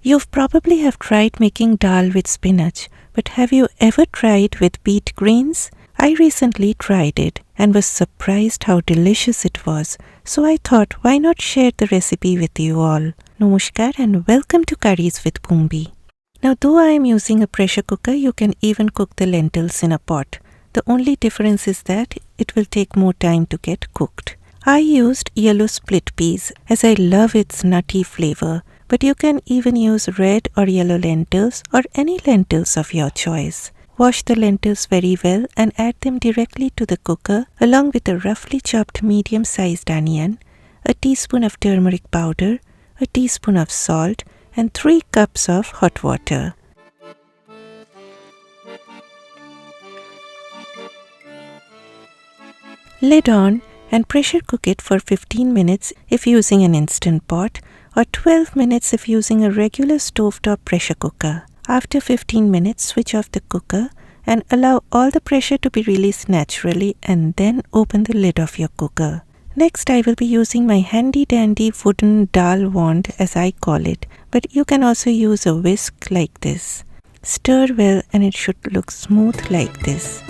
You've probably have tried making dal with spinach, but have you ever tried with beet greens? I recently tried it and was surprised how delicious it was. So I thought, why not share the recipe with you all? Namaskar and welcome to Curries with Bumbi. Now though I am using a pressure cooker, you can even cook the lentils in a pot. The only difference is that it will take more time to get cooked. I used yellow split peas as I love its nutty flavor. But you can even use red or yellow lentils or any lentils of your choice. Wash the lentils very well and add them directly to the cooker along with a roughly chopped medium-sized onion, a teaspoon of turmeric powder, a teaspoon of salt and 3 cups of hot water. Lid on and pressure cook it for 15 minutes if using an instant pot or 12 minutes if using a regular stovetop pressure cooker. After 15 minutes, switch off the cooker and allow all the pressure to be released naturally and then open the lid of your cooker. Next, I will be using my handy dandy wooden dal wand as I call it, but you can also use a whisk like this. Stir well and it should look smooth like this.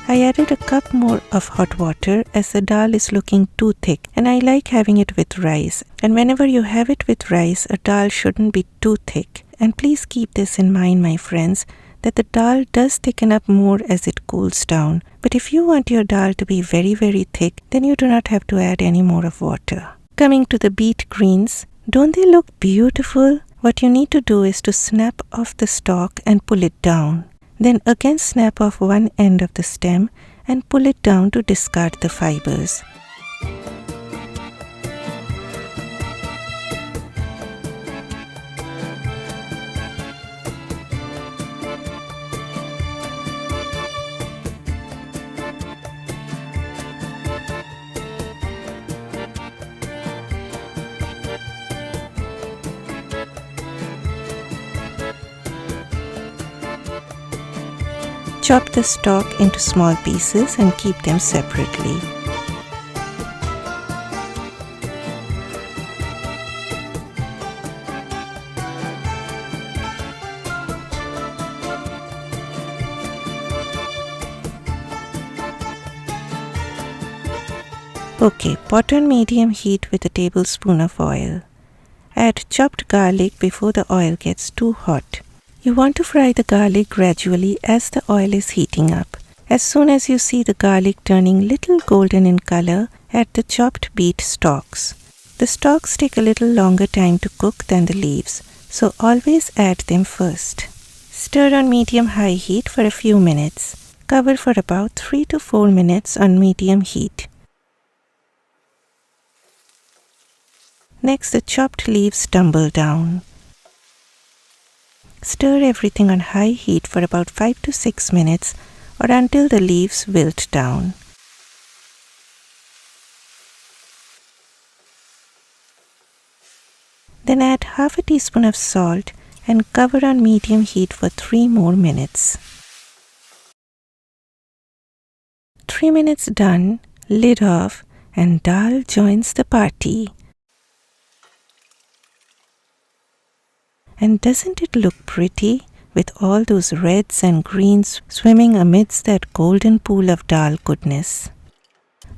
I added a cup more of hot water as the dal is looking too thick and I like having it with rice. And whenever you have it with rice, a dal shouldn't be too thick. And please keep this in mind, my friends, that the dal does thicken up more as it cools down. But if you want your dal to be very thick, then you do not have to add any more of water. Coming to the beet greens, don't they look beautiful? What you need to do is to snap off the stalk and pull it down. Then again snap off one end of the stem and pull it down to discard the fibers. Chop the stalk into small pieces and keep them separately. Okay, pot on medium heat with a tablespoon of oil. Add chopped garlic before the oil gets too hot. You want to fry the garlic gradually as the oil is heating up. As soon as you see the garlic turning little golden in color, add the chopped beet stalks. The stalks take a little longer time to cook than the leaves, so always add them first. Stir on medium-high heat for a few minutes. Cover for about 3 to 4 minutes on medium heat. Next, the chopped leaves tumble down. Stir everything on high heat for about 5 to 6 minutes or until the leaves wilt down. Then add half a teaspoon of salt and cover on medium heat for 3 more minutes. 3 minutes done, lid off and dal joins the party. And doesn't it look pretty with all those reds and greens swimming amidst that golden pool of dal goodness?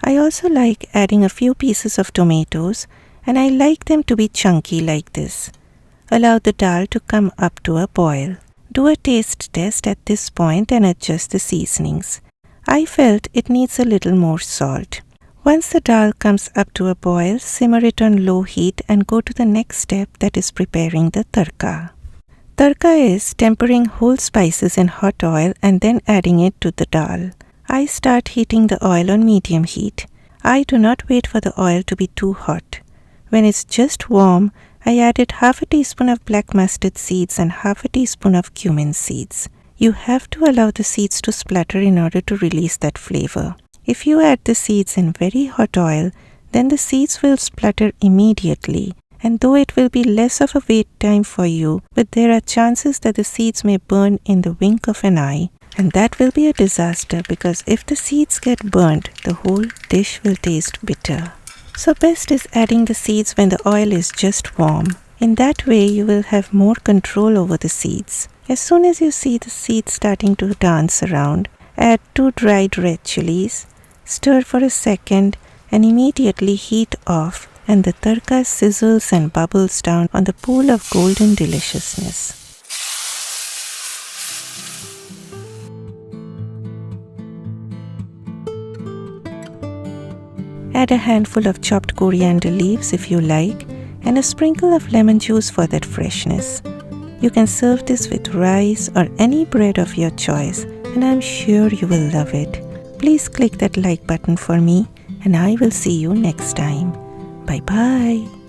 I also like adding a few pieces of tomatoes and I like them to be chunky like this. Allow the dal to come up to a boil. Do a taste test at this point and adjust the seasonings. I felt it needs a little more salt. Once the dal comes up to a boil, simmer it on low heat and go to the next step, that is preparing the tarka. Tarka is tempering whole spices in hot oil and then adding it to the dal. I start heating the oil on medium heat. I do not wait for the oil to be too hot. When it's just warm, I added half a teaspoon of black mustard seeds and half a teaspoon of cumin seeds. You have to allow the seeds to splutter in order to release that flavor. If you add the seeds in very hot oil, then the seeds will splutter immediately, and though it will be less of a wait time for you, but there are chances that the seeds may burn in the wink of an eye, and that will be a disaster because if the seeds get burnt, the whole dish will taste bitter. So best is adding the seeds when the oil is just warm. In that way you will have more control over the seeds. As soon as you see the seeds starting to dance around, add 2 dried red chilies, stir for a second and immediately heat off, and the tarka sizzles and bubbles down on the pool of golden deliciousness. Add a handful of chopped coriander leaves if you like, and a sprinkle of lemon juice for that freshness. You can serve this with rice or any bread of your choice, and I'm sure you will love it. Please click that like button for me, and I will see you next time. Bye bye.